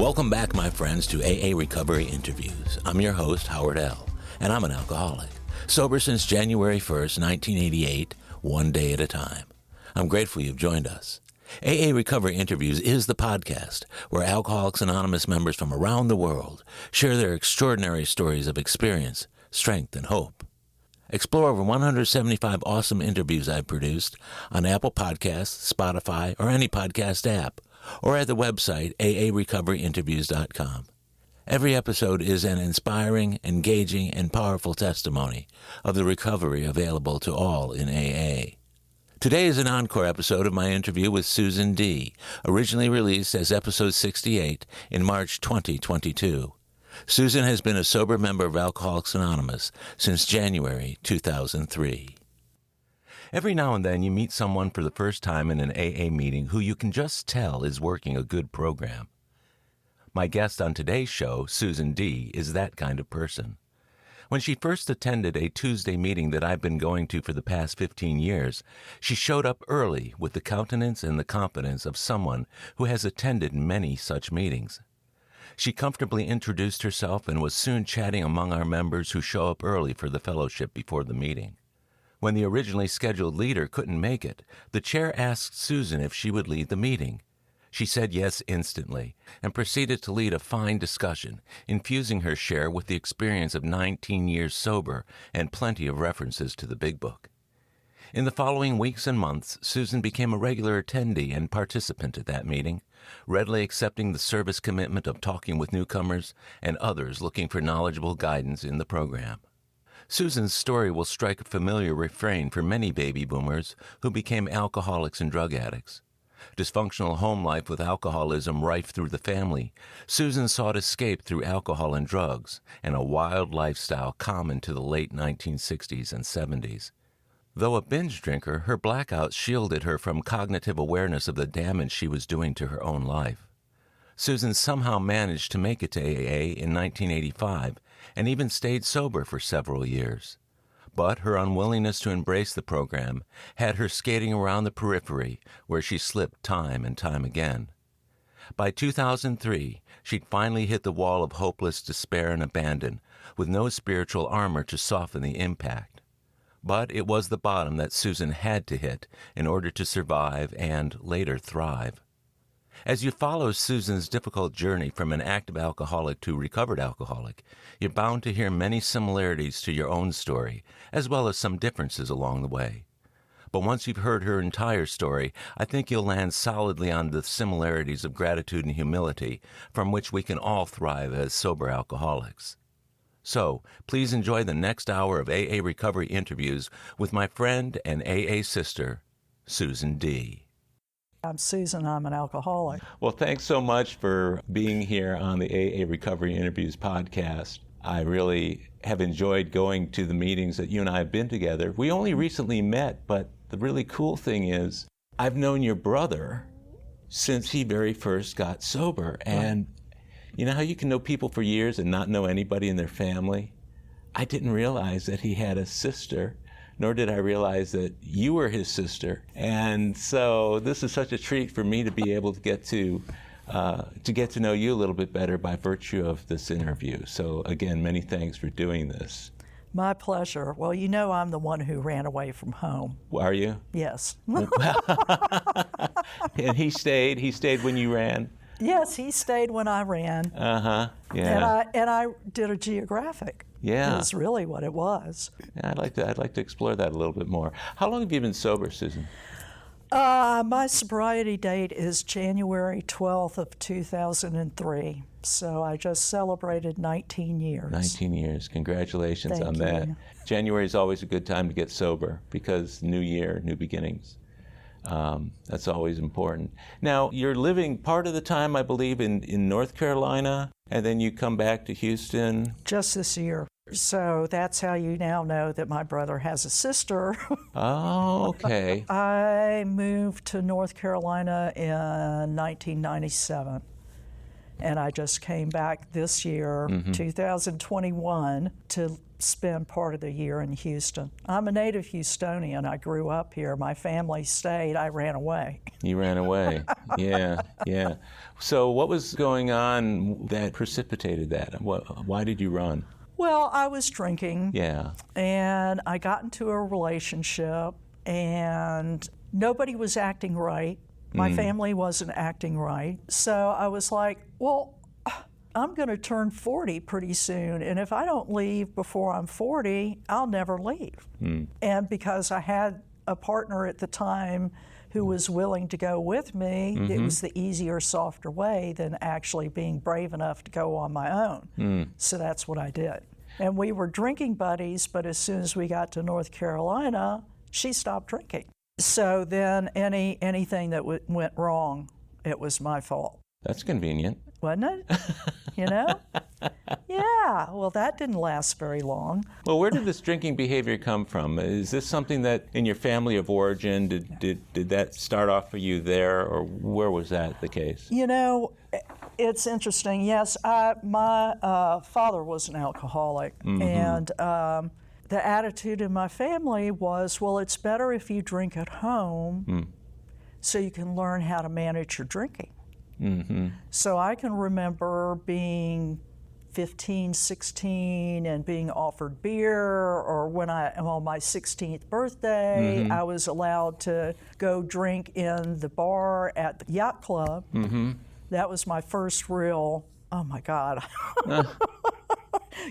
Welcome back, my friends, to AA Recovery Interviews. I'm your host, Howard L., and I'm an alcoholic. Sober since January 1st, 1988, one day at a time. I'm grateful you've joined us. AA Recovery Interviews is the podcast where Alcoholics Anonymous members from around the world share their extraordinary stories of experience, strength, and hope. Explore over 175 awesome interviews I've produced on Apple Podcasts, Spotify, or any podcast app, or at the website aarecoveryinterviews.com. Every episode is an inspiring, engaging, and powerful testimony of the recovery available to all in AA. Today is an encore episode of my interview with Susan D., originally released as episode 68 in March 2022. Susan has been a sober member of Alcoholics Anonymous since January 2003. Every now and then you meet someone for the first time in an AA meeting who you can just tell is working a good program. My guest on today's show, Susan D., is that kind of person. When she first attended a Tuesday meeting that I've been going to for the past 15 years, she showed up early with the countenance and the confidence of someone who has attended many such meetings. She comfortably introduced herself and was soon chatting among our members who show up early for the fellowship before the meeting. When the originally scheduled leader couldn't make it, the chair asked Susan if she would lead the meeting. She said yes instantly and proceeded to lead a fine discussion, infusing her share with the experience of 19 years sober and plenty of references to the Big Book. In the following weeks and months, Susan became a regular attendee and participant at that meeting, readily accepting the service commitment of talking with newcomers and others looking for knowledgeable guidance in the program. Susan's story will strike a familiar refrain for many baby boomers who became alcoholics and drug addicts. Dysfunctional home life with alcoholism rife through the family, Susan sought escape through alcohol and drugs, and a wild lifestyle common to the late 1960s and 70s. Though a binge drinker, her blackouts shielded her from cognitive awareness of the damage she was doing to her own life. Susan somehow managed to make it to AA in 1985 and even stayed sober for several years. But her unwillingness to embrace the program had her skating around the periphery, where she slipped time and time again. By 2003, she'd finally hit the wall of hopeless despair and abandon, with no spiritual armor to soften the impact. But it was the bottom that Susan had to hit in order to survive and later thrive. As you follow Susan's difficult journey from an active alcoholic to recovered alcoholic, you're bound to hear many similarities to your own story, as well as some differences along the way. But once you've heard her entire story, I think you'll land solidly on the similarities of gratitude and humility, from which we can all thrive as sober alcoholics. So, please enjoy the next hour of AA Recovery Interviews with my friend and AA sister, Susan D. I'm Susan. I'm an alcoholic. Well, thanks so much for being here on the AA Recovery Interviews podcast. I really have enjoyed going to the meetings that you and I have been together. We only recently met, but the really cool thing is I've known your brother since he very first got sober. And you know how you can know people for years and not know anybody in their family? I didn't realize that he had a sister, nor did I realize that you were his sister. And so this is such a treat for me to be able to get to know you a little bit better by virtue of this interview. So again, many thanks for doing this. My pleasure. Well, you know I'm the one who ran away from home. Are you? Yes. And he stayed when you ran? Yes, he stayed when I ran. Uh-huh, yeah. And I did a geographic. Yeah. That's really what it was. Yeah, I'd like to explore that a little bit more. How long have you been sober, Susan? My sobriety date is January 12th of 2003. So I just celebrated 19 years. 19 years. Congratulations on that. You. January is always a good time to get sober because new year, new beginnings. That's always important. Now, you're living part of the time, I believe, in North Carolina, and then you come back to Houston. Just this year. So that's how you now know that my brother has a sister. Oh, okay. I moved to North Carolina in 1997. And I just came back this year, 2021, to spend part of the year in Houston. I'm a native Houstonian. I grew up here. My family stayed. I ran away. You ran away. Yeah. So what was going on that precipitated that? Why did you run? Well, I was drinking. Yeah. And I got into a relationship, and nobody was acting right. My family wasn't acting right. So I was like, well, I'm going to turn 40 pretty soon, and if I don't leave before I'm 40, I'll never leave. And because I had a partner at the time who was willing to go with me, it was the easier, softer way than actually being brave enough to go on my own. So that's what I did. And we were drinking buddies, but as soon as we got to North Carolina, she stopped drinking. So then anything that went wrong, it was my fault. That's convenient. Wasn't it? You know? Yeah, well, that didn't last very long. Well, where did this drinking behavior come from? Is this something that in your family of origin, did that start off for you there, or where was that the case? You know, it's interesting. Yes, my father was an alcoholic, and the attitude in my family was, well, it's better if you drink at home so you can learn how to manage your drinking. So I can remember being 15, 16 and being offered beer, or when on my 16th birthday, I was allowed to go drink in the bar at the yacht club. That was my first real, oh my God.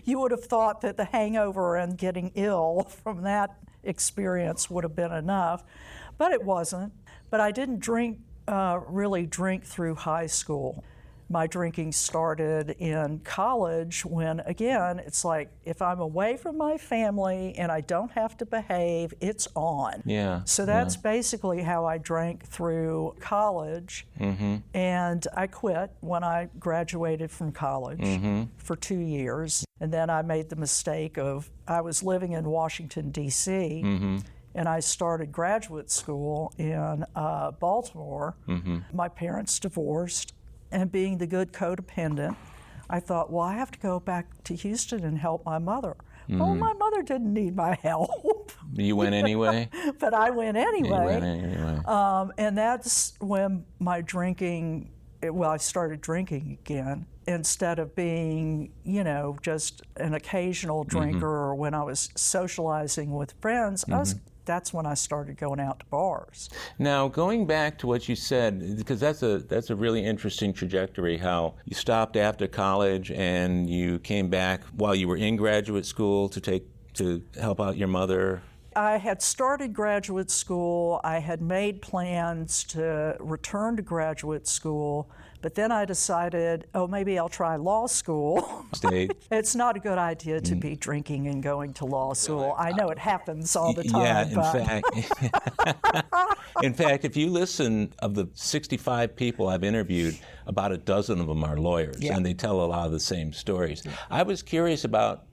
You would have thought that the hangover and getting ill from that experience would have been enough, but it wasn't. But I didn't really drink through high school. My drinking started in college when, again, it's like if I'm away from my family and I don't have to behave, it's on. Yeah. So that's basically how I drank through college. And I quit when I graduated from college for 2 years. And then I made the mistake I was living in Washington, D.C., and I started graduate school in Baltimore. My parents divorced, and being the good codependent, I thought, well, I have to go back to Houston and help my mother. Well, my mother didn't need my help. You went anyway? But I went anyway. You went anyway. And that's when my drinking, I started drinking again. Instead of being, just an occasional drinker, or when I was socializing with friends, that's when I started going out to bars. Now, going back to what you said, because that's a really interesting trajectory, how you stopped after college and you came back while you were in graduate school to help out your mother. I had started graduate school. I had made plans to return to graduate school, but then I decided, maybe I'll try law school. It's not a good idea to be drinking and going to law school. I know it happens all the time. In fact, if you listen, of the 65 people I've interviewed, about a dozen of them are lawyers, and they tell a lot of the same stories. I was curious about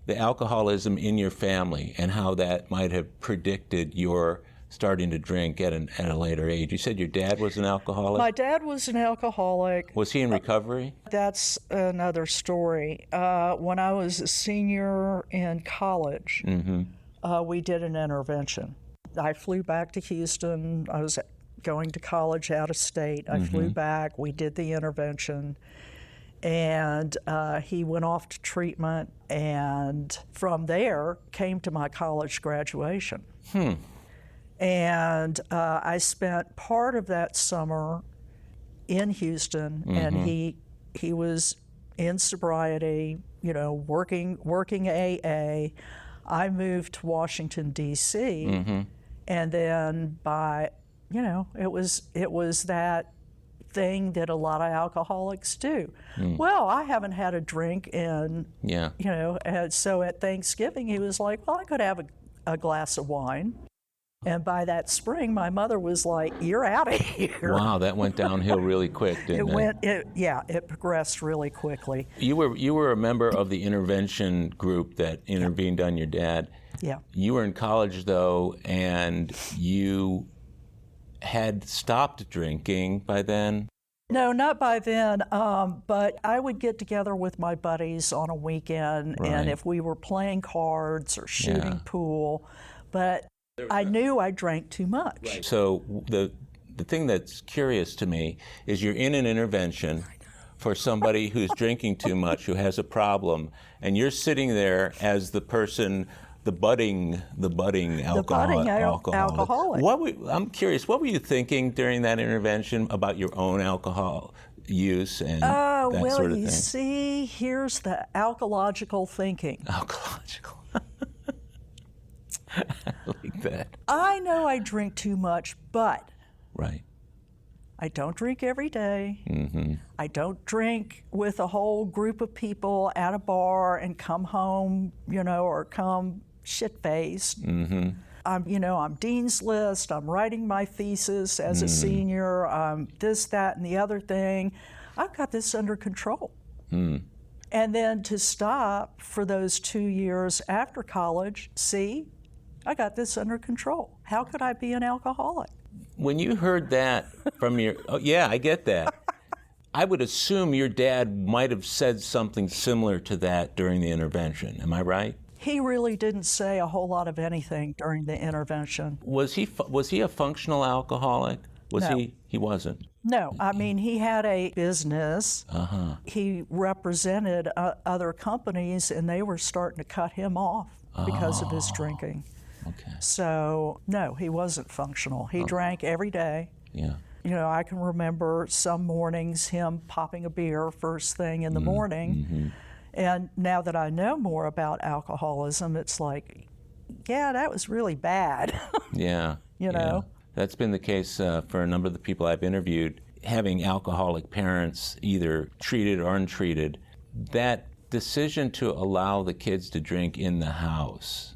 the alcoholism in your family and how that might have predicted your starting to drink at a later age. You said your dad was an alcoholic? My dad was an alcoholic. Was he in recovery? That's another story. When I was a senior in college, we did an intervention. I flew back to Houston. I was going to college out of state. I flew back. We did the intervention. And he went off to treatment, and from there came to my college graduation. And I spent part of that summer in Houston, and he was in sobriety, working AA. I moved to Washington, D.C., and then it was that thing that a lot of alcoholics do. Well, I haven't had a drink in, and so at Thanksgiving he was like, well, I could have a glass of wine. And by that spring, my mother was like, you're out of here. Wow, that went downhill really quick, didn't it? It progressed really quickly. You were a member of the intervention group that intervened on your dad. Yeah. You were in college, though, and you had stopped drinking by then? No, not by then, but I would get together with my buddies on a weekend, Right. and if we were playing cards or shooting Yeah. pool, but I knew I drank too much. Right. So the thing that's curious to me is you're in an intervention for somebody who's drinking too much, who has a problem, and you're sitting there as the person, the budding alcoholic. alcoholic. I'm curious, what were you thinking during that intervention about your own alcohol use and that sort of thing? You see, here's the alcohological thinking. Alcohological. I like that. I know I drink too much, but Right. I don't drink every day. Mm-hmm. I don't drink with a whole group of people at a bar and come home, or come shit-faced. Mm-hmm. I'm Dean's List. I'm writing my thesis as a senior. This, that, and the other thing. I've got this under control. And then to stop for those 2 years after college, see, I got this under control. How could I be an alcoholic? When you heard that from I get that. I would assume your dad might have said something similar to that during the intervention. Am I right? He really didn't say a whole lot of anything during the intervention. Was he a functional alcoholic? No. He wasn't. No, I mean, he had a business. Uh-huh. He represented other companies, and they were starting to cut him off because of his drinking. Okay. So, no, he wasn't functional. He drank every day. Yeah. I can remember some mornings him popping a beer first thing in the morning. Mm-hmm. And now that I know more about alcoholism, it's like, yeah, that was really bad. Yeah. know? That's been the case for a number of the people I've interviewed. Having alcoholic parents, either treated or untreated, that decision to allow the kids to drink in the house,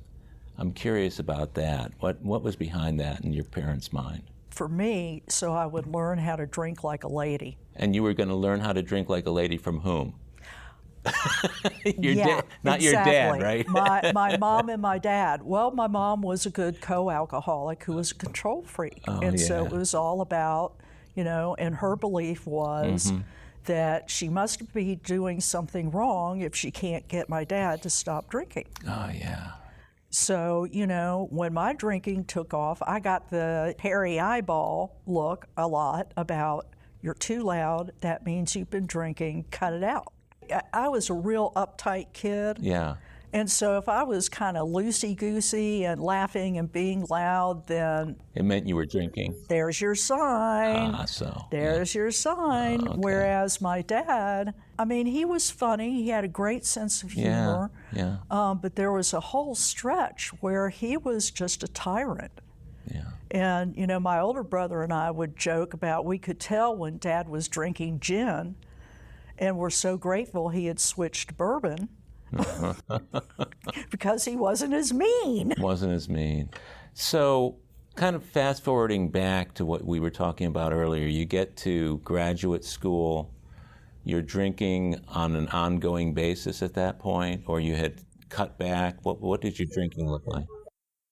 I'm curious about that. What was behind that in your parents' mind? For me, so I would learn how to drink like a lady. And you were going to learn how to drink like a lady from whom? Not exactly. your dad, right? my mom and my dad. Well, my mom was a good co-alcoholic who was a control freak. So it was all about, and her belief was that she must be doing something wrong if she can't get my dad to stop drinking. Oh, yeah. So, when my drinking took off, I got the hairy eyeball look a lot about, you're too loud, that means you've been drinking, cut it out. I was a real uptight kid. Yeah. And so if I was kind of loosey-goosey and laughing and being loud, then it meant you were drinking. There's your sign. There's your sign. Okay. Whereas my dad, he was funny. He had a great sense of humor. Yeah. But there was a whole stretch where he was just a tyrant. Yeah. And, my older brother and I would joke about, we could tell when Dad was drinking gin, and we're so grateful he had switched to bourbon. Because he wasn't as mean. So, kind of fast forwarding back to what we were talking about earlier, you get to graduate school, you're drinking on an ongoing basis at that point, or you had cut back. What did your drinking look like?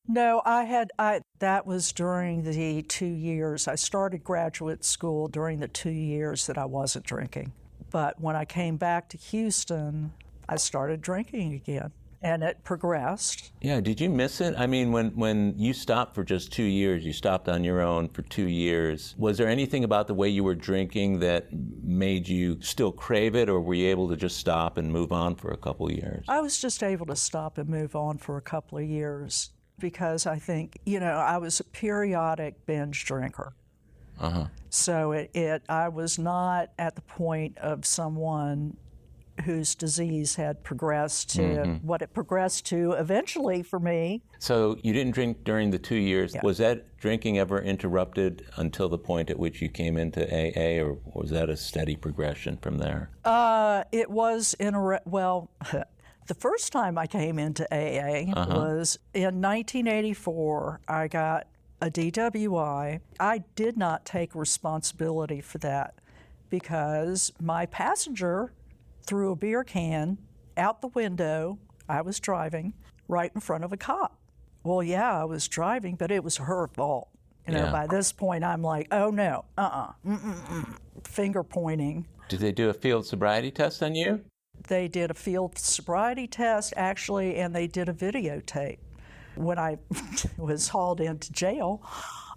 No, that was during the 2 years. I started graduate school during the 2 years that I wasn't drinking. But when I came back to Houston, I started drinking again, and it progressed. Yeah, did you miss it? When you stopped for just 2 years, you stopped on your own for 2 years. Was there anything about the way you were drinking that made you still crave it, or were you able to just stop and move on for a couple of years? I was just able to stop and move on for a couple of years because I think, I was a periodic binge drinker. Uh-huh. So I was not at the point of someone whose disease had progressed to what it progressed to eventually for me. So you didn't drink during the 2 years. Yeah. Was that drinking ever interrupted until the point at which you came into AA, or was that a steady progression from there? It was the first time I came into AA was in 1984. I got a DWI. I did not take responsibility for that because my passenger threw a beer can out the window. I was driving right in front of a cop. Well, yeah, I was driving, but it was her fault. By this point, I'm like, oh no, finger pointing. Did they do a field sobriety test on you? They did a field sobriety test, actually, and they did a videotape when I was hauled into jail.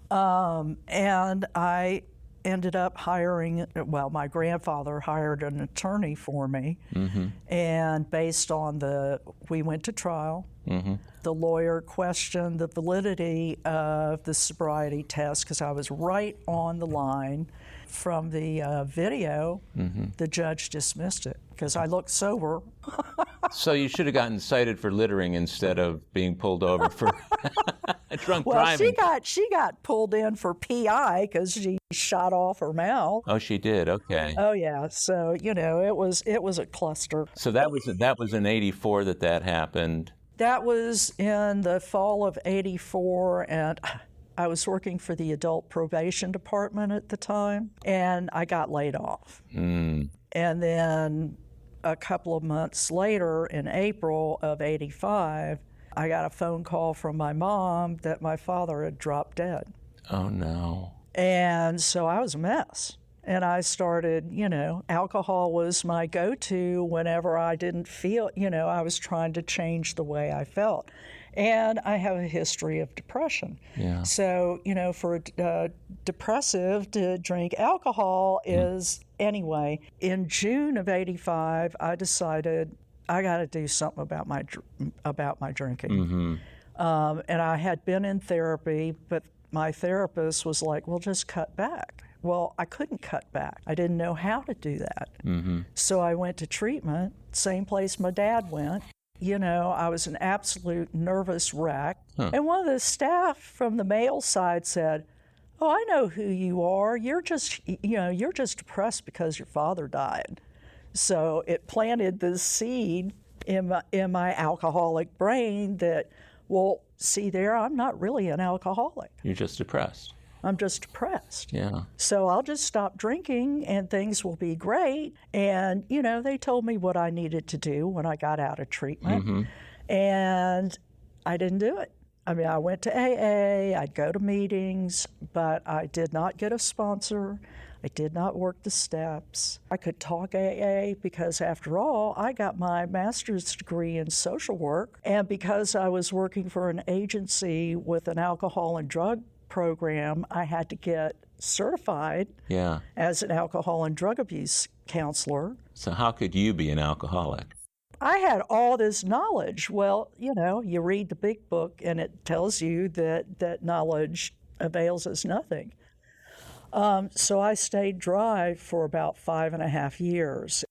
And I ended up my grandfather hired an attorney for me. And based on we went to trial. The lawyer questioned the validity of the sobriety test because I was right on the line from the video. The judge dismissed it because I looked sober. So you should have gotten cited for littering instead of being pulled over for drunk driving. She got pulled in for PI because she shot off her mouth. Oh, she did. Okay. Oh yeah. So it was a cluster. So that was in '84 that happened. That was in the fall of '84, and I was working for the adult probation department at the time, and I got laid off. And then a couple of months later, in April of '85, I got a phone call from my mom that my father had dropped dead. Oh, no. And so I was a mess. And I started, alcohol was my go-to whenever I didn't feel, I was trying to change the way I felt. And I have a history of depression. Yeah. So, for a depressive to drink alcohol is, anyway, in June of '85, I decided I got to do something about my drinking. And I had been in therapy, but my therapist was like, well, just cut back. Well, I couldn't cut back. I didn't know how to do that. So I went to treatment, same place my dad went. I was an absolute nervous wreck. And one of the staff from the male side said, oh, I know who you are. You're just depressed because your father died. So it planted this seed in my alcoholic brain that, well, see there, I'm not really an alcoholic. You're just depressed. I'm just depressed. Yeah. So I'll just stop drinking and things will be great. And, they told me what I needed to do when I got out of treatment. And I didn't do it. I mean, I went to AA, I'd go to meetings, but I did not get a sponsor. I did not work the steps. I could talk AA because, after all, I got my master's degree in social work. And because I was working for an agency with an alcohol and drug program, I had to get certified as an alcohol and drug abuse counselor. So how could you be an alcoholic? I had all this knowledge. Well, you read the big book and it tells you that knowledge avails us nothing. So I stayed dry for about 5.5 years.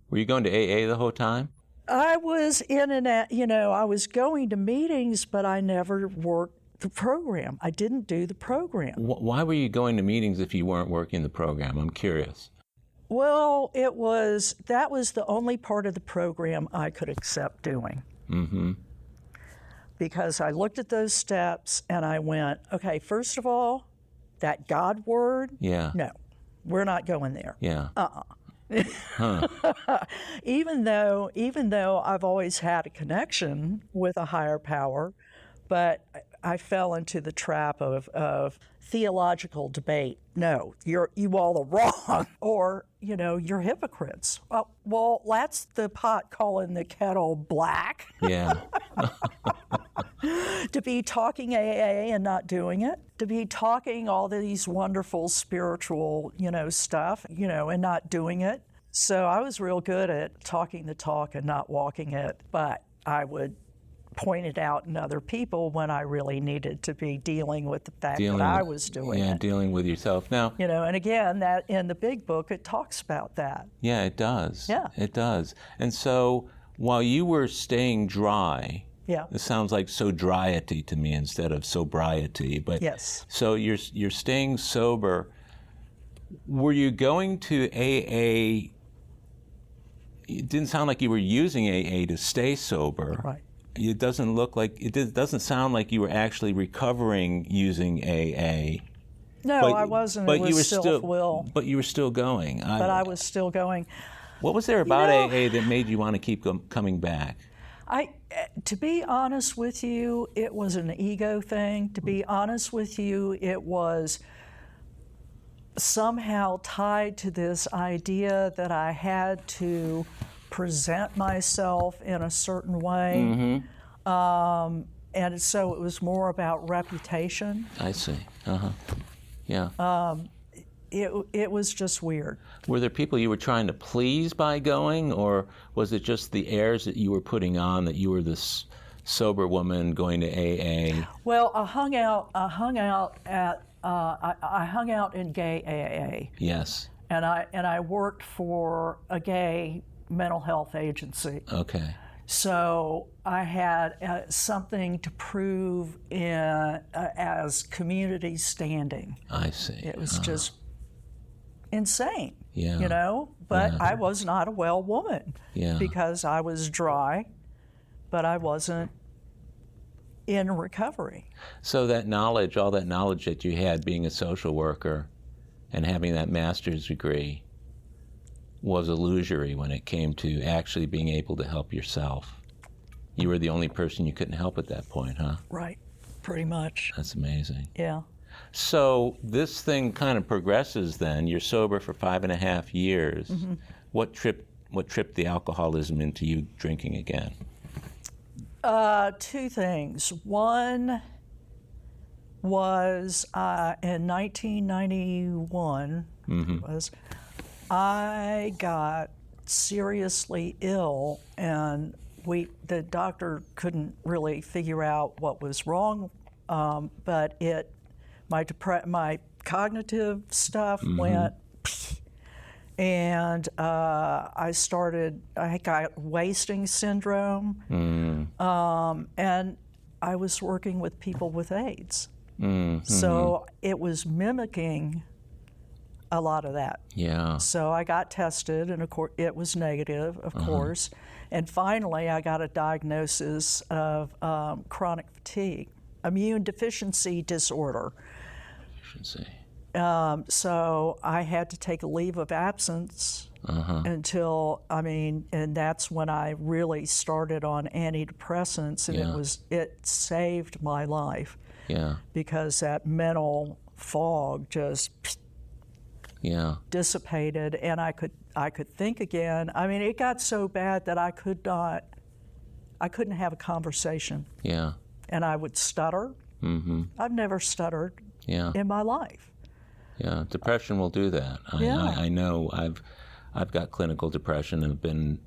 Were you going to AA the whole time? I was I was going to meetings, but I never worked the program. I didn't do the program. Why were you going to meetings if you weren't working the program? I'm curious. Well, that was the only part of the program I could accept doing. Because I looked at those steps and I went, okay, first of all, that God word, no, we're not going there. Yeah. Even though I've always had a connection with a higher power, but I fell into the trap of theological debate. No, you all are wrong, or you're hypocrites. Well, that's the pot calling the kettle black. Yeah. To be talking AA and not doing it, to be talking all these wonderful spiritual, stuff, and not doing it. So I was real good at talking the talk and not walking it, but I would point it out in other people when I really needed to be dealing with the fact that I was doing it. Yeah, dealing with yourself. Now, and again, that in the big book, it talks about that. Yeah, it does. Yeah. It does. And so while you were staying dry, yeah, it sounds like sobriety to me instead of sobriety, but yes. So you're staying sober. Were you going to AA? It didn't sound like you were using AA to stay sober. Right. It doesn't sound like you were actually recovering using AA. No, I wasn't. But it was you were self-will. But you were still going. I was still going. What was there about AA that made you want to keep coming back? To be honest with you, it was an ego thing. To be honest with you, it was somehow tied to this idea that I had to present myself in a certain way. And so it was more about reputation. I see. Yeah. It was just weird. Were there people you were trying to please by going, or was it just the airs that you were putting on that you were this sober woman going to AA? Well, I hung out in gay AA. Yes. And I worked for a gay mental health agency. Okay. So I had something to prove as community standing. I see. It was just insane, yeah. But I was not a well woman because I was dry, but I wasn't in recovery. So that knowledge, all that knowledge that you had being a social worker and having that master's degree was illusory when it came to actually being able to help yourself. You were the only person you couldn't help at that point, huh? Right, pretty much. That's amazing. Yeah. So this thing kind of progresses then. You're sober for 5.5 years. Mm-hmm. What tripped the alcoholism into you drinking again? Two things. One was in 1991 I got seriously ill, and the doctor couldn't really figure out what was wrong, but my cognitive stuff went, and I got wasting syndrome, and I was working with people with AIDS. So it was mimicking a lot of that. Yeah. So I got tested, and of course it was negative, of course. And finally, I got a diagnosis of chronic fatigue, immune deficiency disorder. So I had to take a leave of absence until, and that's when I really started on antidepressants, and it saved my life. Yeah. Because that mental fog just dissipated, and I could think again. It got so bad that I couldn't have a conversation. Yeah. And I would stutter. I've never stuttered in my life. Yeah, depression will do that. I know. I've got clinical depression and have been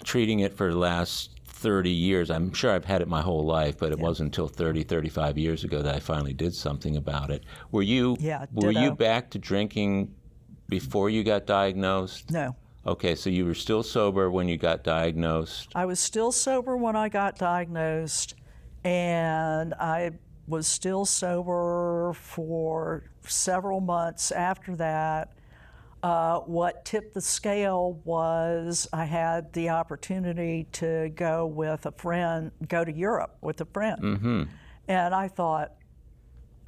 treating it for the last 30 years. I'm sure I've had it my whole life, but it wasn't until 35 years ago that I finally did something about it. Were you back to drinking before you got diagnosed? No. Okay, so you were still sober when you got diagnosed? I was still sober when I got diagnosed, and I was still sober for several months after that. What tipped the scale was I had the opportunity to go to Europe with a friend. And I thought,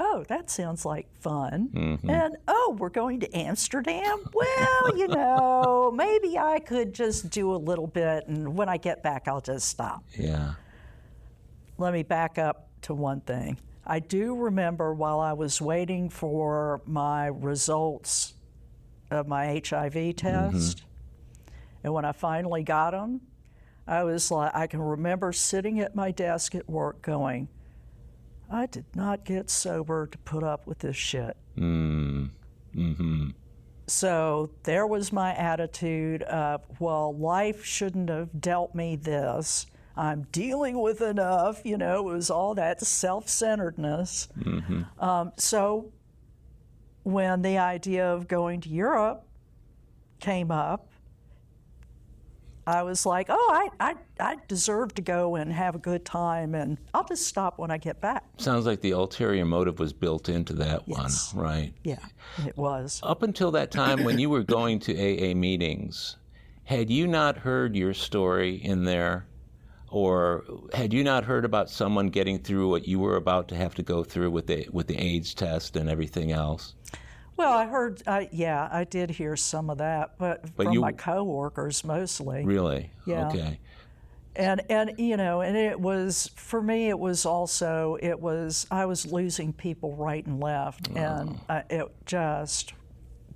oh, that sounds like fun. And, we're going to Amsterdam? Well, maybe I could just do a little bit, and when I get back, I'll just stop. Yeah. Let me back up to one thing. I do remember while I was waiting for my results of my HIV test, and when I finally got them, I can remember sitting at my desk at work going, I did not get sober to put up with this shit. So there was my attitude of, well, life shouldn't have dealt me this. I'm dealing with enough, it was all that self-centeredness. So when the idea of going to Europe came up, I was like, I deserve to go and have a good time, and I'll just stop when I get back. Sounds like the ulterior motive was built into that one, right? Yeah, it was. Up until that time when you were going to AA meetings, had you not heard your story in there? Or had you not heard about someone getting through what you were about to have to go through with the AIDS test and everything else? Well, I heard, I did hear some of that, but from my coworkers mostly. Really? Yeah. Okay. And and it was, for me, it was I was losing people right and left, and it just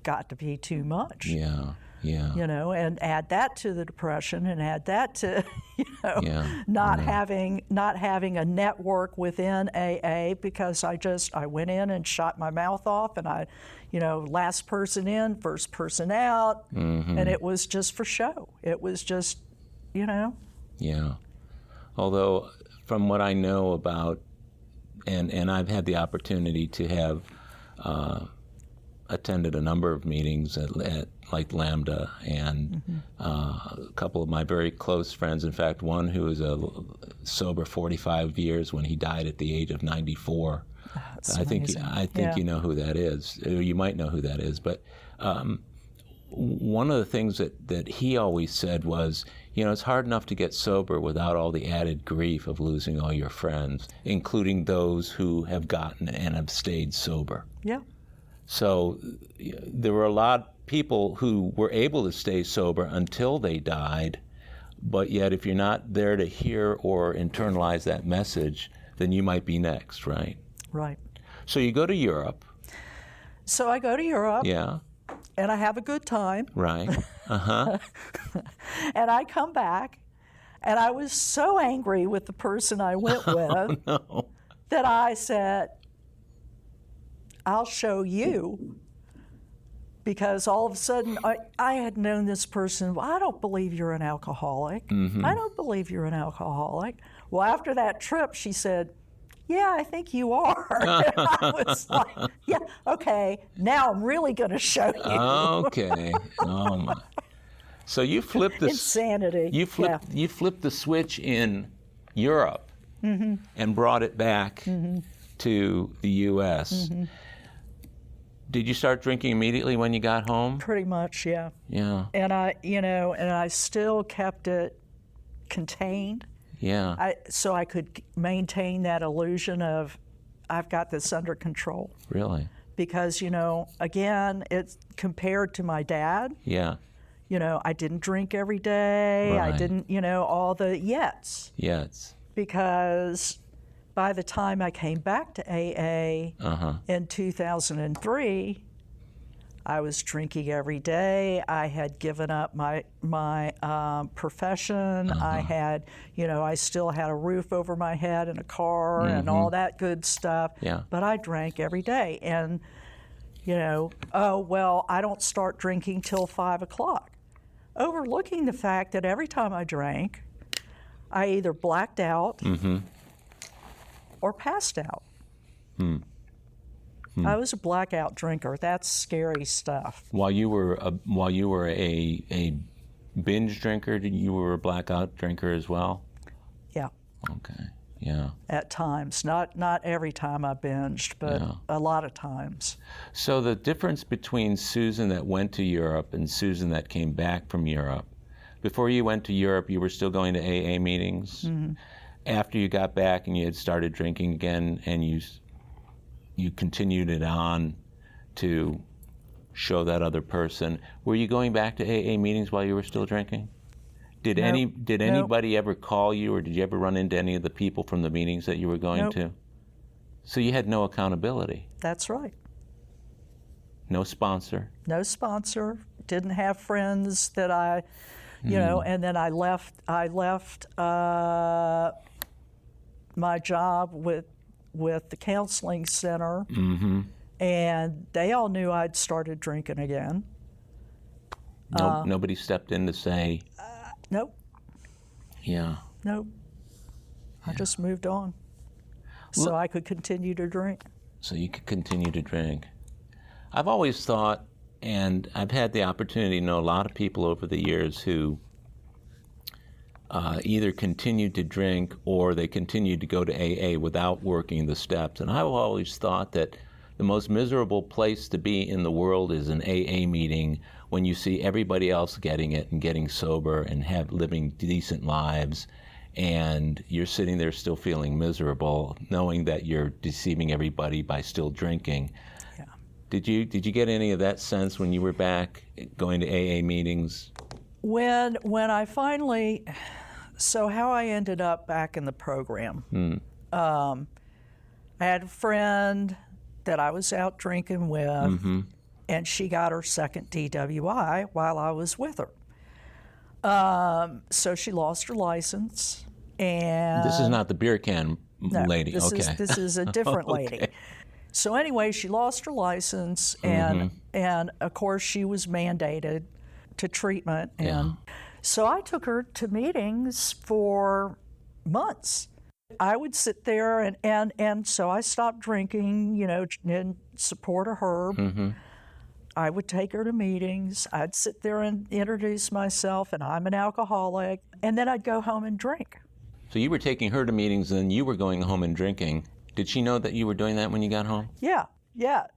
got to be too much. Yeah. And add that to the depression, and add that to, not having a network within AA, because I went in and shot my mouth off, and I, last person in, first person out, and it was just for show. It was just, Yeah. Although, from what I know about, and I've had the opportunity to have attended a number of meetings at like Lambda, and a couple of my very close friends, in fact, one who was sober 45 years when he died at the age of 94. That's I think amazing. you know who that is. Or you might know who that is. But one of the things that he always said was, it's hard enough to get sober without all the added grief of losing all your friends, including those who have gotten and have stayed sober. Yeah. So there were a lot of people who were able to stay sober until they died, but yet if you're not there to hear or internalize that message, then you might be next, right? Right. So you go to Europe. So I go to Europe. Yeah. And I have a good time. Right. Uh-huh. And I come back, and I was so angry with the person I went with that I said, I'll show you. Because all of a sudden, I had known this person. Well, I don't believe you're an alcoholic. I don't believe you're an alcoholic. Well, after that trip, she said, yeah, I think you are. And I was like, yeah, okay, now I'm really going to show you. Okay. Oh, my. So you flipped the insanity. You flipped the switch in Europe and brought it back to the U.S. Did you start drinking immediately when you got home? Pretty much, yeah. Yeah. And I still kept it contained. Yeah. So I could maintain that illusion of I've got this under control. Really? Because, again, it's compared to my dad. Yeah. I didn't drink every day. Right. I didn't, all the yets. Yes. Because by the time I came back to AA in 2003, I was drinking every day. I had given up my profession. I had, I still had a roof over my head and a car and all that good stuff. Yeah. But I drank every day. And, I don't start drinking till 5 o'clock. Overlooking the fact that every time I drank, I either blacked out or passed out. I was a blackout drinker. That's scary stuff. While you were a binge drinker, you were a blackout drinker as well? Yeah. Okay. Yeah. At times, not every time I binged, but a lot of times. So the difference between Susan that went to Europe and Susan that came back from Europe, before you went to Europe, you were still going to AA meetings. After you got back and you had started drinking again, and you continued it on to show that other person. Were you going back to AA meetings while you were still drinking? Did anybody ever call you, or did you ever run into any of the people from the meetings that you were going to? So you had no accountability. That's right. No sponsor. No sponsor. Didn't have friends that I, and then I left my job with the counseling center, and they all knew I'd started drinking again. Nobody stepped in to say, nope. Yeah. Nope. I just moved on so I could continue to drink. So you could continue to drink. I've always thought, and I've had the opportunity to know a lot of people over the years who either continued to drink or they continued to go to AA without working the steps. And I've always thought that the most miserable place to be in the world is an AA meeting when you see everybody else getting it and getting sober and living decent lives, and you're sitting there still feeling miserable, knowing that you're deceiving everybody by still drinking. Yeah. Did you get any of that sense when you were back going to AA meetings? When I finally So how I ended up back in the program. I had a friend that I was out drinking with, and she got her second DWI while I was with her. So she lost her license. And This is not the beer can lady. This is a different lady. So anyway, she lost her license, and of course she was mandated to treatment. And so I took her to meetings for months. I would sit there, and so I stopped drinking, in support of her. I would take her to meetings. I'd sit there and introduce myself, and I'm an alcoholic, and then I'd go home and drink. So you were taking her to meetings, and you were going home and drinking. Did she know that you were doing that when you got home? Yeah.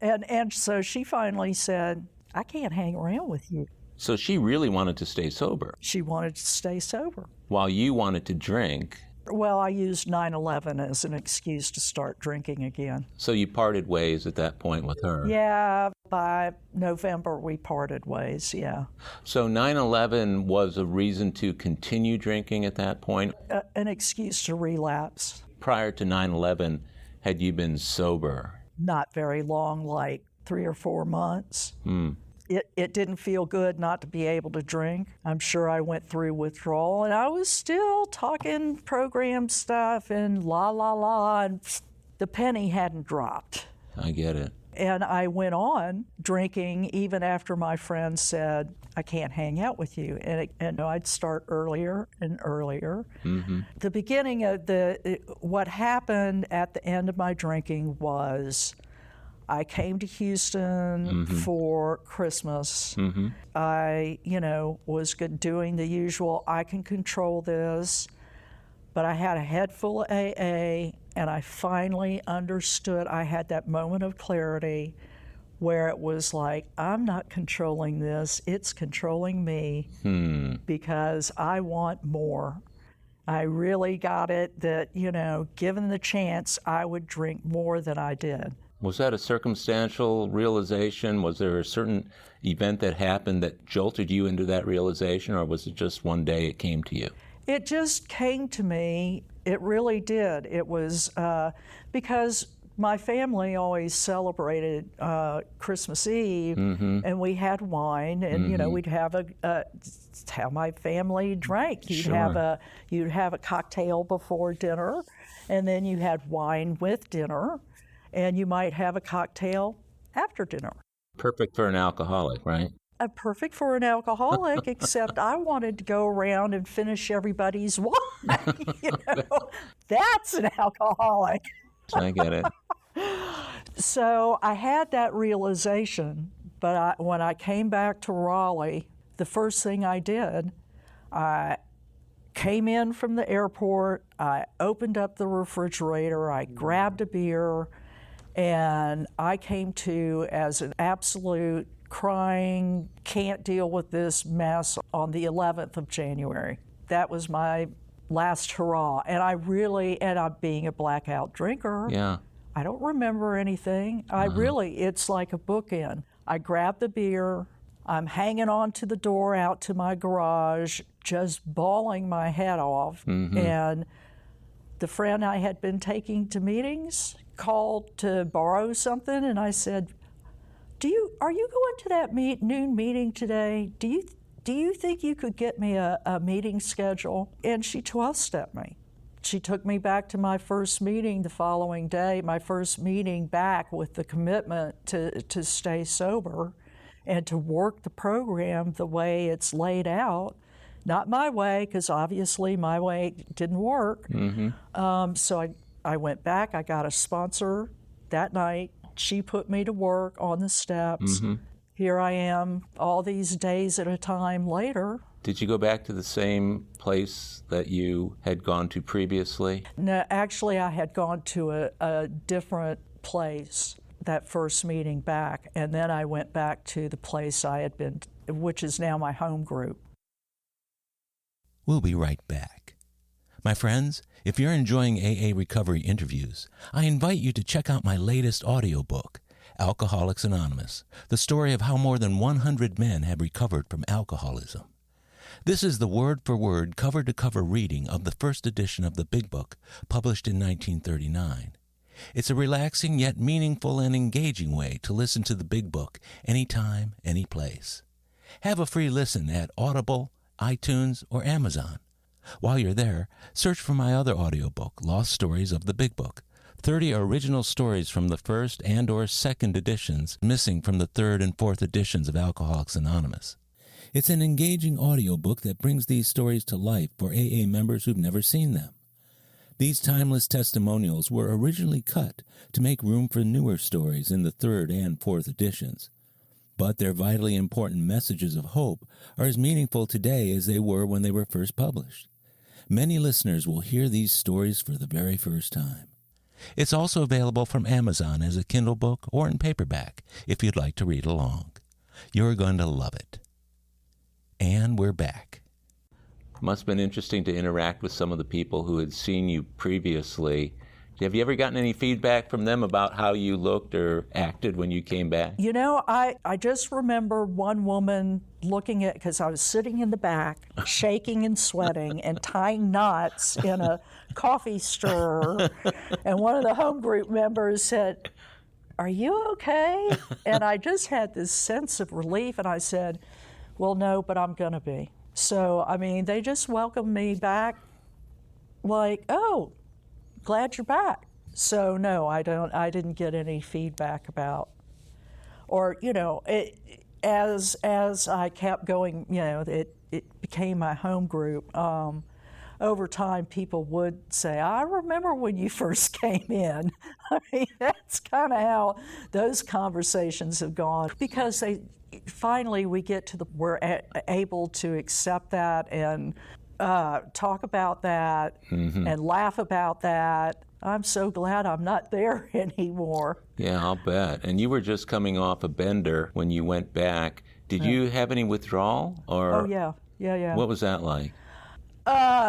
And so she finally said, I can't hang around with you. So she really wanted to stay sober. She wanted to stay sober. While you wanted to drink. Well, I used 9/11 as an excuse to start drinking again. So you parted ways at that point with her? Yeah, by November we parted ways, yeah. So 9/11 was a reason to continue drinking at that point? An excuse to relapse. Prior to 9/11, had you been sober? Not very long, like 3 or 4 months. It didn't feel good not to be able to drink. I'm sure I went through withdrawal, and I was still talking program stuff and and the penny hadn't dropped. I get it. And I went on drinking even after my friends said, I can't hang out with you. And I'd start earlier and earlier. The beginning of what happened at the end of my drinking was I came to Houston for Christmas. I, was doing the usual, I can control this, but I had a head full of AA, and I finally understood. I had that moment of clarity where it was like, I'm not controlling this, it's controlling me because I want more. I really got it that, given the chance, I would drink more than I did. Was that a circumstantial realization? Was there a certain event that happened that jolted you into that realization, or was it just one day it came to you? It just came to me. It really did. It was because my family always celebrated Christmas Eve, and we had wine, and we'd have how my family drank. You'd have a cocktail before dinner, and then you had wine with dinner. And you might have a cocktail after dinner. Perfect for an alcoholic, right? Perfect for an alcoholic, except I wanted to go around and finish everybody's wine. That's an alcoholic. I get it. So I had that realization, but when I came back to Raleigh, the first thing I did, I came in from the airport, I opened up the refrigerator, I grabbed a beer, and I came to as an absolute crying, can't deal with this mess on the 11th of January. That was my last hurrah. And I'm being a blackout drinker. Yeah. I don't remember anything. It's like a bookend. I grabbed the beer, I'm hanging on to the door out to my garage, just bawling my head off. And the friend I had been taking to meetings called to borrow something, and I said, are you going to that noon meeting today? Do you think you could get me a meeting schedule? And she 12-stepped me. She took me back to my first meeting the following day, my first meeting back with the commitment to stay sober and to work the program the way it's laid out. Not my way, because obviously my way didn't work. So I went back, I got a sponsor that night. She put me to work on the steps. Here I am all these days at a time later. Did you go back to the same place that you had gone to previously? No, actually I had gone to a different place that first meeting back, and then I went back to the place I had been, which is now my home group. We'll be right back. My friends, if you're enjoying AA Recovery interviews, I invite you to check out my latest audiobook, Alcoholics Anonymous, the story of how more than 100 men have recovered from alcoholism. This is the word-for-word, cover-to-cover reading of the first edition of the Big Book, published in 1939. It's a relaxing yet meaningful and engaging way to listen to the Big Book anytime, any place. Have a free listen at Audible, iTunes, or Amazon. While you're there, search for my other audiobook, Lost Stories of the Big Book, 30 original stories from the first and or second editions, missing from the third and fourth editions of Alcoholics Anonymous. It's an engaging audiobook that brings these stories to life for AA members who've never seen them. These timeless testimonials were originally cut to make room for newer stories in the third and fourth editions. But their vitally important messages of hope are as meaningful today as they were when they were first published. Many listeners will hear these stories for the very first time. It's also available from Amazon as a Kindle book or in paperback if you'd like to read along. You're going to love it. And we're back. Must have been interesting to interact with some of the people who had seen you previously. Have you ever gotten any feedback from them about how you looked or acted when you came back? You know, I just remember one woman looking at, because I was sitting in the back, shaking and sweating and tying knots in a coffee stirrer, and one of the home group members said, "Are you okay?" And I just had this sense of relief, and I said, "Well, no, but I'm going to be." So, I mean, they just welcomed me back like, "Oh, glad you're back." So, no, I didn't get any feedback about, or, you know, as I kept going, you know, it became my home group. Over time, people would say, "I remember when you first came in." I mean, that's kind of how those conversations have gone, because finally we get to we're able to accept that and talk about that and laugh about that. I'm so glad I'm not there anymore. Yeah, I'll bet. And you were just coming off a bender when you went back. Did you have any withdrawal? Or Oh, yeah. What was that like?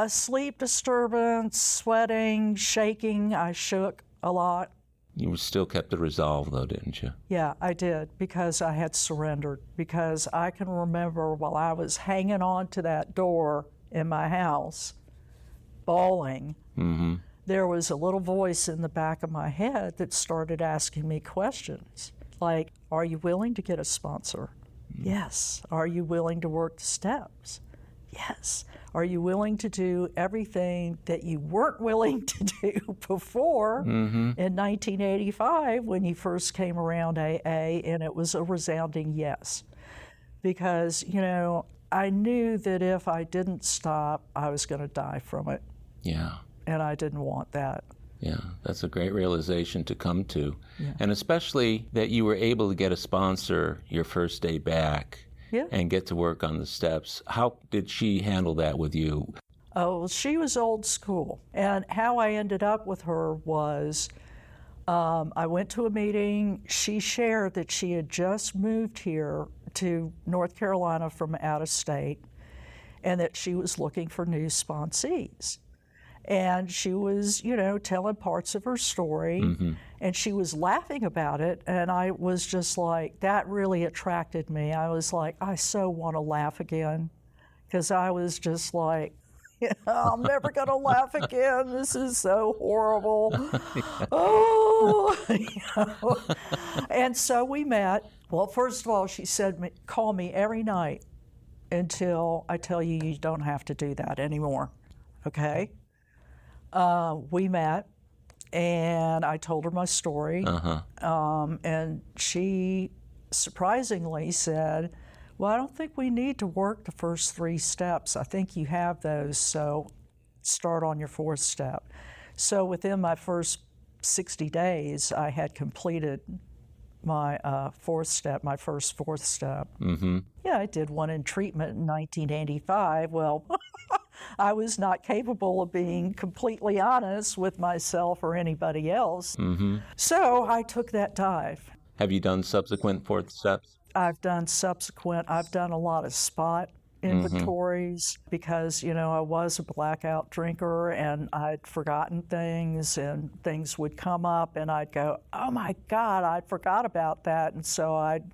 Sleep disturbance, sweating, shaking. I shook a lot. You still kept the resolve, though, didn't you? Yeah, I did, because I had surrendered. Because I can remember while I was hanging on to that door in my house, bawling, there was a little voice in the back of my head that started asking me questions. Like, are you willing to get a sponsor? Yes. Are you willing to work the steps? Yes. Are you willing to do everything that you weren't willing to do before in 1985 when you first came around AA? And it was a resounding yes. Because, you know, I knew that if I didn't stop, I was going to die from it. Yeah. And I didn't want that. Yeah, that's a great realization to come to. Yeah. And especially that you were able to get a sponsor your first day back. Yeah. And get to work on the steps. How did she handle that with you? Oh, she was old school. And how I ended up with her was I went to a meeting. She shared that she had just moved here to North Carolina from out of state and that she was looking for new sponsees. And she was, you know, telling parts of her story, and she was laughing about it, and I was just like, that really attracted me. I was like, I so want to laugh again, because I was just like, I'm never going to laugh again. This is so horrible. Oh, you know. And so we met. Well, first of all, she said, call me every night until I tell you you don't have to do that anymore, okay? We met, and I told her my story, and she surprisingly said, well, I don't think we need to work the first 3 steps. I think you have those, so start on your 4th step. So within my first 60 days, I had completed my 4th step, my first 4th step. Yeah, I did one in treatment in 1985. Well, I was not capable of being completely honest with myself or anybody else. So I took that dive. Have you done subsequent 4th steps? I've done subsequent. I've done a lot of spot inventories because, you know, I was a blackout drinker and I'd forgotten things and things would come up and I'd go, oh my God, I forgot about that. And so I'd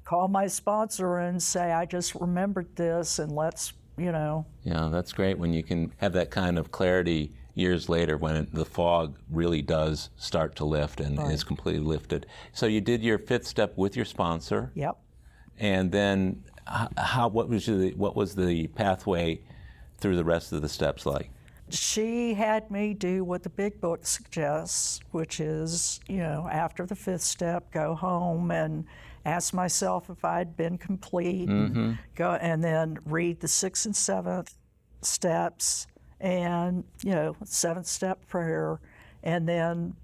call my sponsor and say, I just remembered this and let's Yeah, that's great when you can have that kind of clarity years later when the fog really does start to lift and is completely lifted. So you did your 5th step with your sponsor. Yep. And then what was the pathway through the rest of the steps like? She had me do what the big book suggests, which is, after the 5th step, go home and ask myself if I'd been complete, and go and then read the 6th and 7th steps and, 7th step prayer, and then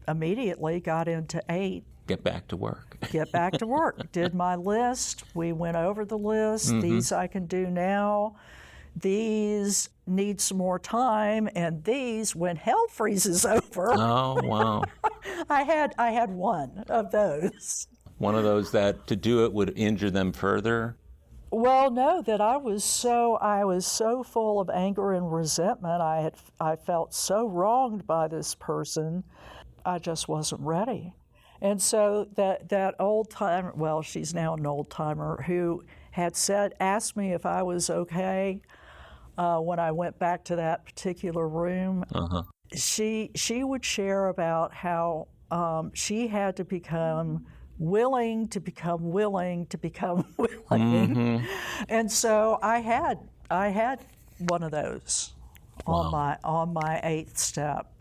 immediately got into 8. Get back to work. Get back to work. Did my list. We went over the list. These I can do now. These need some more time, and these when hell freezes over. Oh, wow. I had one of those. One of those that to do it would injure them further? Well, no, that I was so full of anger and resentment. I felt so wronged by this person. I just wasn't ready. And so that old timer, well, she's now an old timer, who had asked me if I was okay when I went back to that particular room. She would share about how she had to become willing to become willing to become willing. And so I had one of those on my 8th step.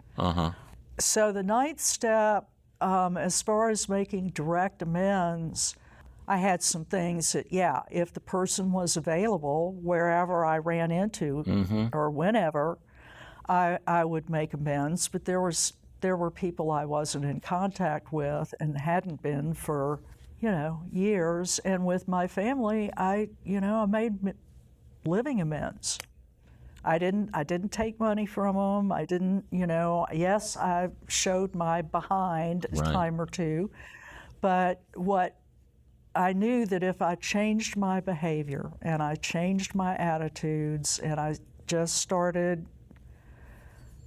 So the 9th step, as far as making direct amends, I had some things that, if the person was available, wherever I ran into or whenever, I would make amends. But there were people I wasn't in contact with and hadn't been for, years. And with my family, I made living amends. I didn't take money from them. I didn't, yes, I showed my behind a time or two, but what I knew that if I changed my behavior and I changed my attitudes and I just started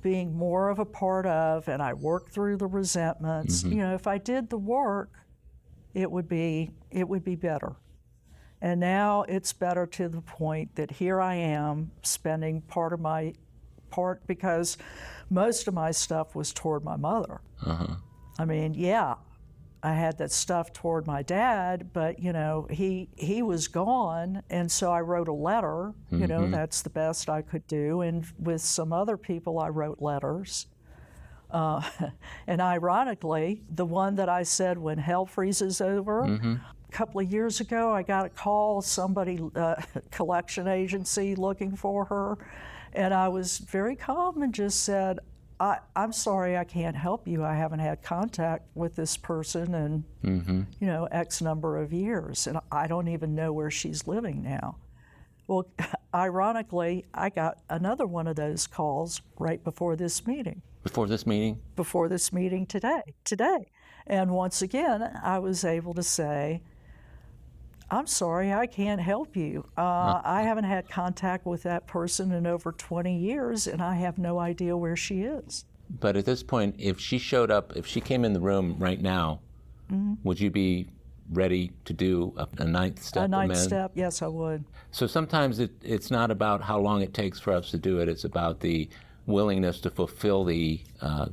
being more of a part of, and I worked through the resentments, if I did the work, it would be better. And now it's better to the point that here I am spending part, because most of my stuff was toward my mother. I mean, I had that stuff toward my dad, but, he was gone, and so I wrote a letter. That's the best I could do. And with some other people, I wrote letters. And ironically, the one that I said when hell freezes over, a couple of years ago, I got a call, somebody, collection agency looking for her, and I was very calm and just said, I'm sorry, I can't help you. I haven't had contact with this person in, X number of years, and I don't even know where she's living now. Well, ironically, I got another one of those calls right before this meeting. Before this meeting? Before this meeting today. And once again, I was able to say, I'm sorry, I can't help you. I haven't had contact with that person in over 20 years, and I have no idea where she is. But at this point, if she showed up, if she came in the room right now, would you be ready to do a 9th step? A 9th step, yes, I would. So sometimes it's not about how long it takes for us to do it. It's about the willingness to fulfill the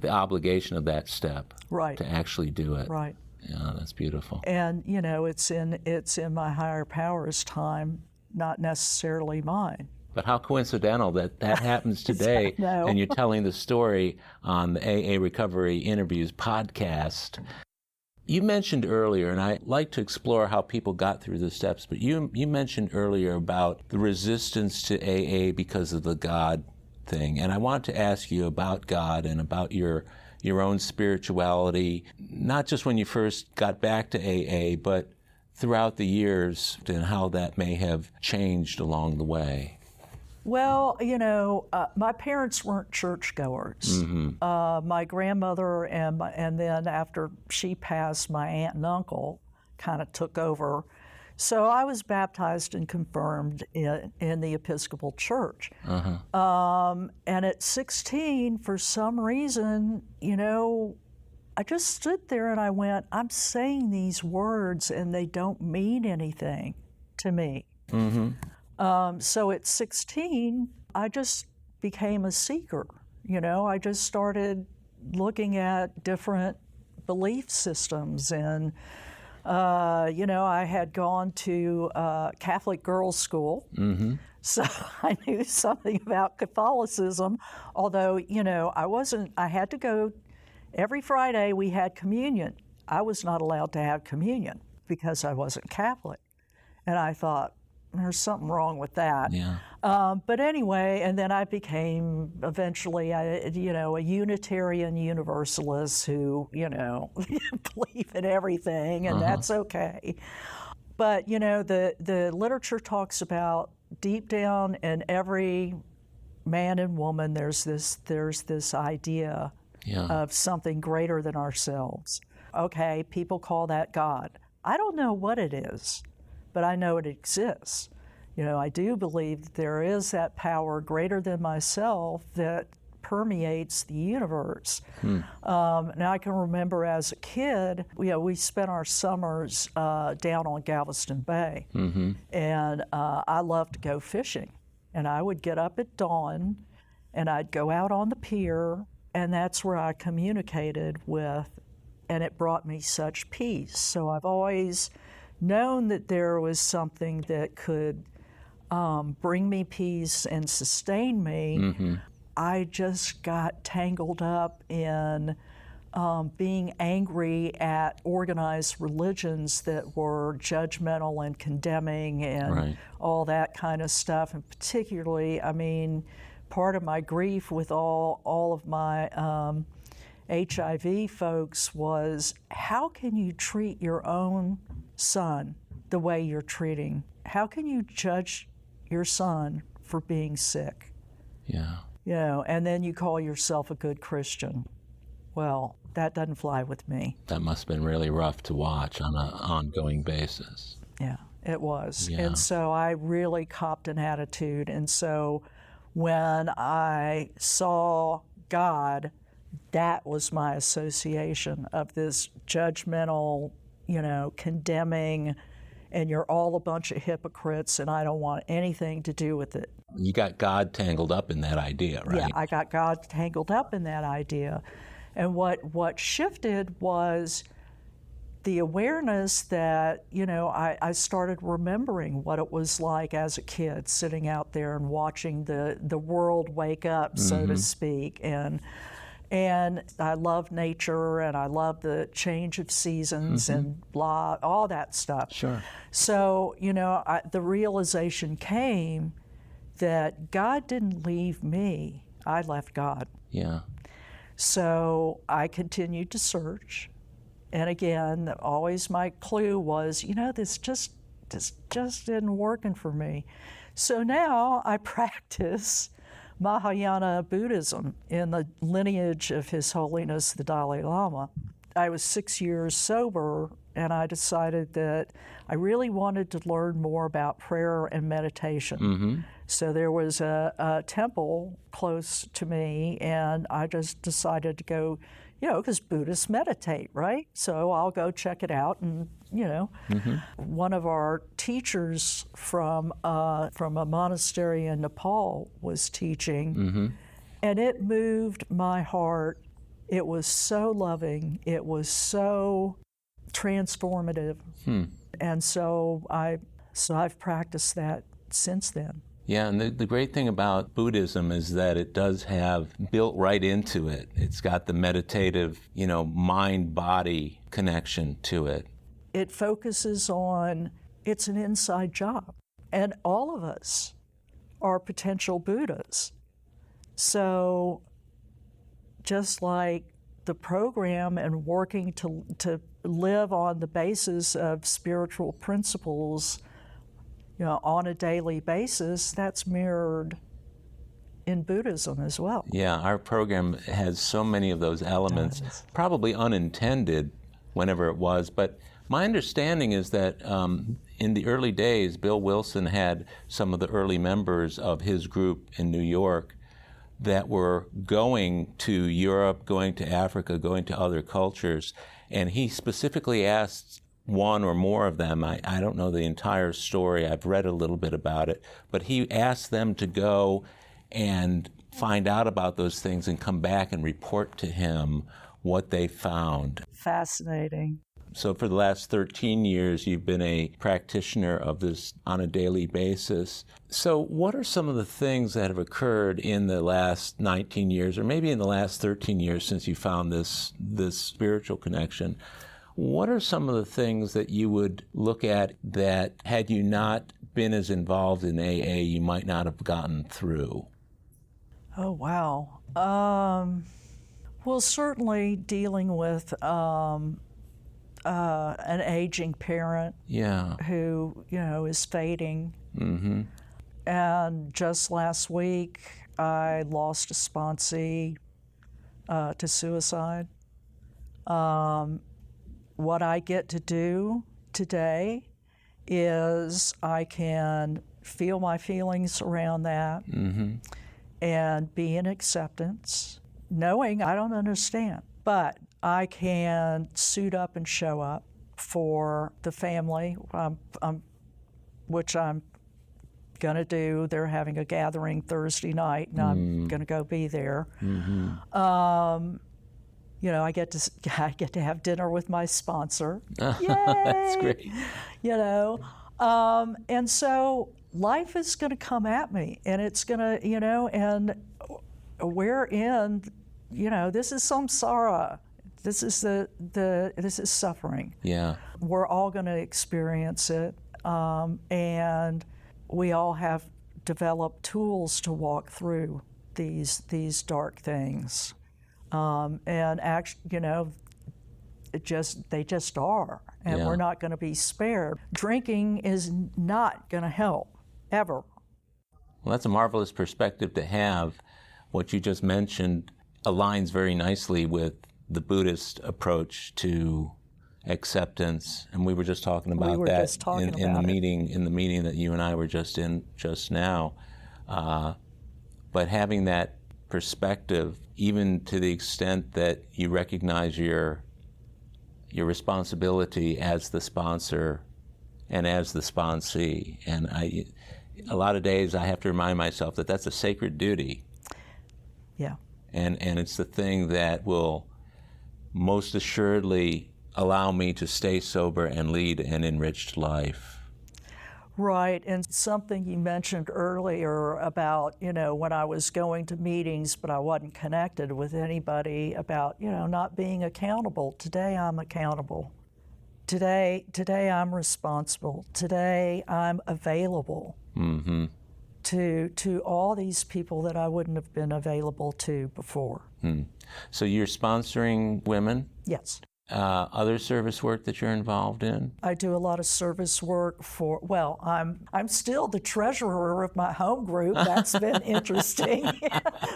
obligation of that step. Right. To actually do it. Right. Yeah, that's beautiful. And it's in my higher power's time, not necessarily mine. But how coincidental that happens today, and you're telling the story on the AA Recovery Interviews podcast. You mentioned earlier, and I'd like to explore how people got through the steps, but you mentioned earlier about the resistance to AA because of the God thing, and I want to ask you about God and about your own spirituality, not just when you first got back to AA, but throughout the years, and how that may have changed along the way. Well, my parents weren't churchgoers. My grandmother and then after she passed, my aunt and uncle kind of took over. So I was baptized and confirmed in the Episcopal Church. And at 16, for some reason, I just stood there and I went, I'm saying these words and they don't mean anything to me. So at 16, I just became a seeker. I just started looking at different belief systems. And, I had gone to Catholic girls' school. Mm-hmm. So I knew something about Catholicism, although, I had to go, every Friday we had communion. I was not allowed to have communion because I wasn't Catholic. And I thought, there's something wrong with that. Yeah. But anyway, and then I became eventually, a Unitarian Universalist who, believe in everything, and that's okay. But, the literature talks about deep down in every man and woman, there's this idea of something greater than ourselves. Okay, people call that God. I don't know what it is, but I know it exists. I do believe that there is that power greater than myself that permeates the universe. Now, I can remember as a kid, we spent our summers down on Galveston Bay, and I loved to go fishing. And I would get up at dawn, and I'd go out on the pier, and that's where I communicated with, and it brought me such peace. So I've always known that there was something that could bring me peace and sustain me. I just got tangled up in being angry at organized religions that were judgmental and condemning and all that kind of stuff. And particularly, part of my grief with all of my HIV folks was, how can you treat your own son the way you're treating? How can you judge your son for being sick? Yeah. And then you call yourself a good Christian. Well, that doesn't fly with me. That must have been really rough to watch on an ongoing basis. Yeah, it was. Yeah. And so I really copped an attitude. And so when I saw God, that was my association of this judgmental, condemning, and you're all a bunch of hypocrites, and I don't want anything to do with it. You got God tangled up in that idea, right? Yeah, I got God tangled up in that idea. And what shifted was the awareness that, I started remembering what it was like as a kid, sitting out there and watching the world wake up, so to speak. And I love nature, and I love the change of seasons and blah, all that stuff. Sure. So, the realization came that God didn't leave me. I left God. Yeah. So I continued to search. And again, always my clue was, this just isn't working for me. So now I practice Mahayana Buddhism in the lineage of His Holiness the Dalai Lama. I was 6 years sober, and I decided that I really wanted to learn more about prayer and meditation. So there was a temple close to me, and I just decided to go, because Buddhists meditate, right? So I'll go check it out. And, one of our teachers from a monastery in Nepal was teaching, and it moved my heart. It was so loving. It was so transformative. And so I've practiced that since then. Yeah, and the great thing about Buddhism is that it does have built right into it. It's got the meditative, mind-body connection to it. It focuses on, it's an inside job. And all of us are potential Buddhas. So just like the program and working to live on the basis of spiritual principles, on a daily basis, that's mirrored in Buddhism as well. Yeah, our program has so many of those elements, probably unintended whenever it was, but my understanding is that in the early days, Bill Wilson had some of the early members of his group in New York that were going to Europe, going to Africa, going to other cultures, and he specifically asked one or more of them, I don't know the entire story, I've read a little bit about it, but he asked them to go and find out about those things and come back and report to him what they found. Fascinating. So for the last 13 years, you've been a practitioner of this on a daily basis. So what are some of the things that have occurred in the last 19 years, or maybe in the last 13 years since you found this spiritual connection? What are some of the things that you would look at that, had you not been as involved in AA, you might not have gotten through? Oh, wow. Well, certainly dealing with an aging parent who, is fading. Mm-hmm. And just last week, I lost a sponsee to suicide. What I get to do today is I can feel my feelings around that and be in acceptance, knowing I don't understand. But I can suit up and show up for the family, which I'm going to do. They're having a gathering Thursday night, and I'm going to go be there. I get to have dinner with my sponsor. Yay! That's great. And so life is going to come at me, and it's going to, and we're in, this is samsara. This is this is suffering. Yeah. We're all going to experience it, and we all have developed tools to walk through these dark things. And actually, they just are, and we're not going to be spared. Drinking is not going to help, ever. Well, that's a marvelous perspective to have. What you just mentioned aligns very nicely with the Buddhist approach to acceptance, and we were just talking about in the meeting that you and I were just in just now. But having that perspective, even to the extent that you recognize your responsibility as the sponsor and as the sponsee, and a lot of days I have to remind myself that that's a sacred duty. Yeah. And it's the thing that will most assuredly allow me to stay sober and lead an enriched life. Right, and something you mentioned earlier about, when I was going to meetings but I wasn't connected with anybody, about, not being accountable. Today I'm accountable. Today I'm responsible. Today I'm available to all these people that I wouldn't have been available to before. So you're sponsoring women? Yes. Other service work that you're involved in? I do a lot of service work I'm still the treasurer of my home group. That's been interesting.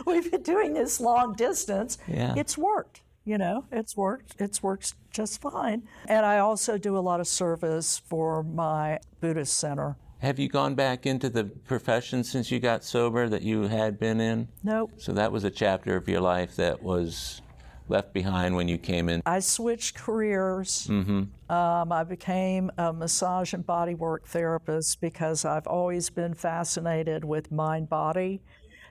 We've been doing this long distance. Yeah. It's worked, it's worked just fine. And I also do a lot of service for my Buddhist center. Have you gone back into the profession since you got sober that you had been in? Nope. So that was a chapter of your life that was left behind when you came in? I switched careers. I became a massage and bodywork therapist because I've always been fascinated with mind-body,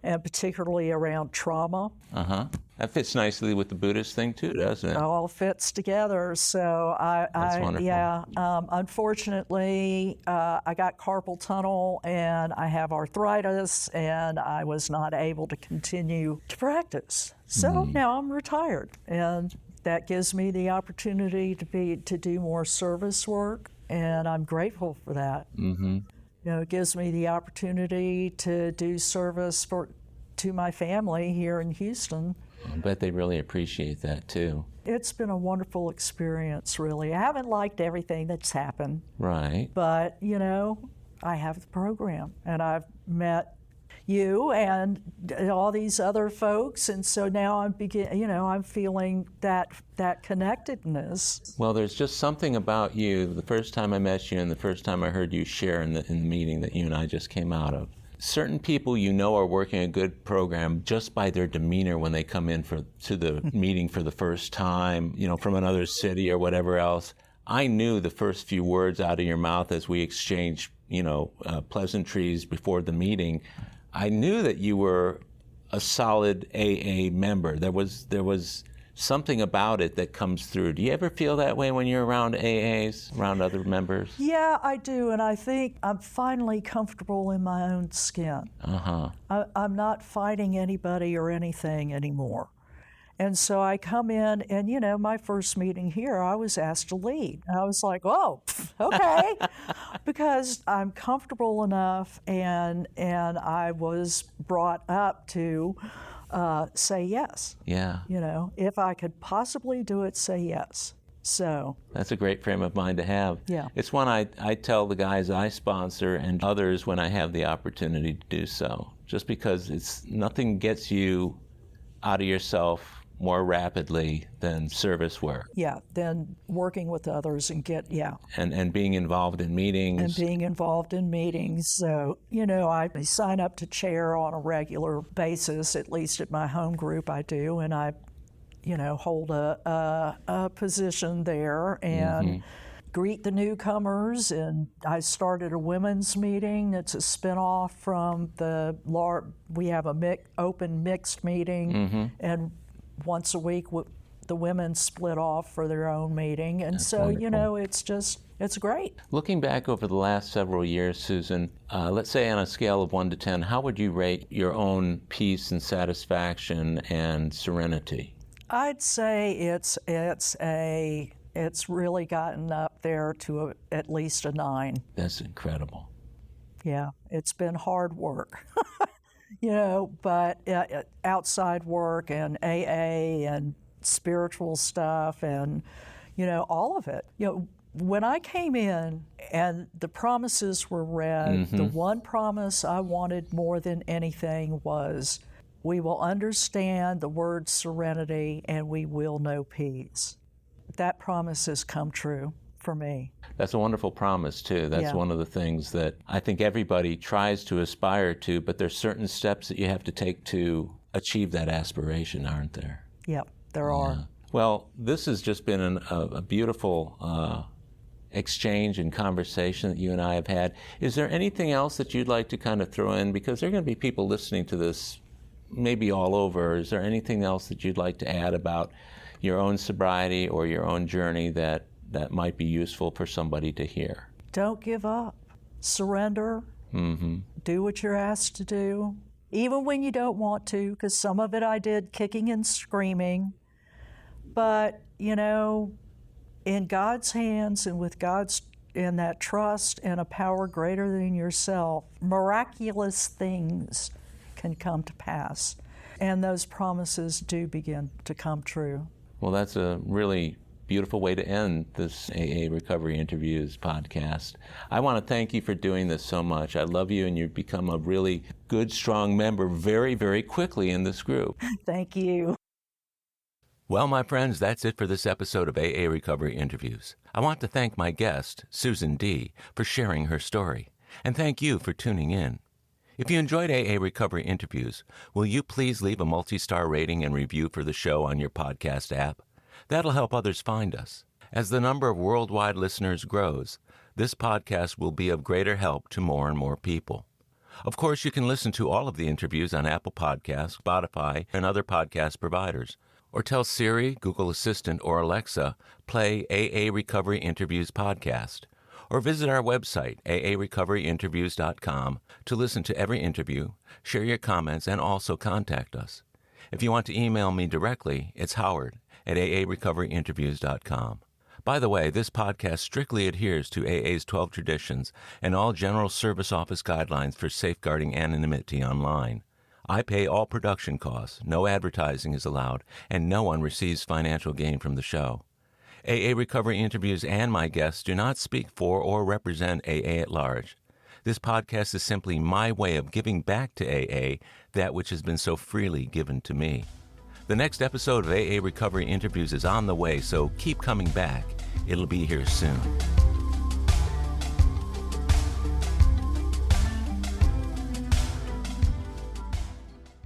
and particularly around trauma. That fits nicely with the Buddhist thing too, doesn't it? It all fits together. So That's wonderful. Unfortunately, I got carpal tunnel and I have arthritis, and I was not able to continue to practice. So now I'm retired, and that gives me the opportunity to do more service work, and I'm grateful for that. It gives me the opportunity to do service to my family here in Houston. I bet they really appreciate that too. It's been a wonderful experience, really. I haven't liked everything that's happened. Right. But, I have the program, and I've met you and all these other folks, and so now I'm feeling that connectedness. Well, there's just something about you, the first time I met you and the first time I heard you share in the meeting that you and I just came out of. Certain people are working a good program just by their demeanor when they come in to the meeting for the first time, from another city or whatever else. I knew the first few words out of your mouth as we exchanged, pleasantries before the meeting. I knew that you were a solid AA member. There was something about it that comes through. Do you ever feel that way when you're around AAs, around other members? Yeah, I do, and I think I'm finally comfortable in my own skin. I'm not fighting anybody or anything anymore. And so I come in, and my first meeting here, I was asked to lead. And I was like, oh, okay, because I'm comfortable enough, and I was brought up to say yes. Yeah. If I could possibly do it, say yes. So that's a great frame of mind to have. Yeah. It's one I tell the guys I sponsor and others when I have the opportunity to do so, just because nothing gets you out of yourself more rapidly than service work. Yeah, than working with others and And being involved in meetings. So, I sign up to chair on a regular basis, at least at my home group I do, and I, hold a position there and greet the newcomers. And I started a women's meeting. It's a spinoff from we have a open mixed meeting, and once a week, the women split off for their own meeting. And That's so, wonderful. it's great. Looking back over the last several years, Susan, let's say on a scale of 1 to 10, how would you rate your own peace and satisfaction and serenity? I'd say it's really gotten up there to at least a 9. That's incredible. Yeah, it's been hard work. But outside work and AA and spiritual stuff and, all of it. When I came in and the promises were read, the one promise I wanted more than anything was, we will understand the word serenity and we will know peace. That promise has come true for me. That's a wonderful promise, too. That's one of the things that I think everybody tries to aspire to, but there's certain steps that you have to take to achieve that aspiration, aren't there? Yep, there are. Well, this has just been a beautiful exchange and conversation that you and I have had. Is there anything else that you'd like to kind of throw in? Because there are going to be people listening to this maybe all over. Is there anything else that you'd like to add about your own sobriety or your own journey that might be useful for somebody to hear? Don't give up. Surrender. Do what you're asked to do, even when you don't want to, because some of it I did kicking and screaming. But, in God's hands and with in that trust and a power greater than yourself, miraculous things can come to pass. And those promises do begin to come true. Well, that's a really beautiful way to end this AA Recovery Interviews podcast. I want to thank you for doing this so much. I love you, and you've become a really good, strong member very, very quickly in this group. Thank you. Well, my friends, that's it for this episode of AA Recovery Interviews. I want to thank my guest, Susan D., for sharing her story, and thank you for tuning in. If you enjoyed AA Recovery Interviews, will you please leave a multi-star rating and review for the show on your podcast app? That'll help others find us. As the number of worldwide listeners grows, this podcast will be of greater help to more and more people. Of course, you can listen to all of the interviews on Apple Podcasts, Spotify, and other podcast providers. Or tell Siri, Google Assistant, or Alexa, play AA Recovery Interviews podcast. Or visit our website, aarecoveryinterviews.com, to listen to every interview, share your comments, and also contact us. If you want to email me directly, it's howard@aarecoveryinterviews.com. By the way, this podcast strictly adheres to AA's 12 traditions and all General Service Office guidelines for safeguarding anonymity online. I pay all production costs, no advertising is allowed, and no one receives financial gain from the show. AA Recovery Interviews and my guests do not speak for or represent AA at large. This podcast is simply my way of giving back to AA that which has been so freely given to me. The next episode of AA Recovery Interviews is on the way, so keep coming back. It'll be here soon.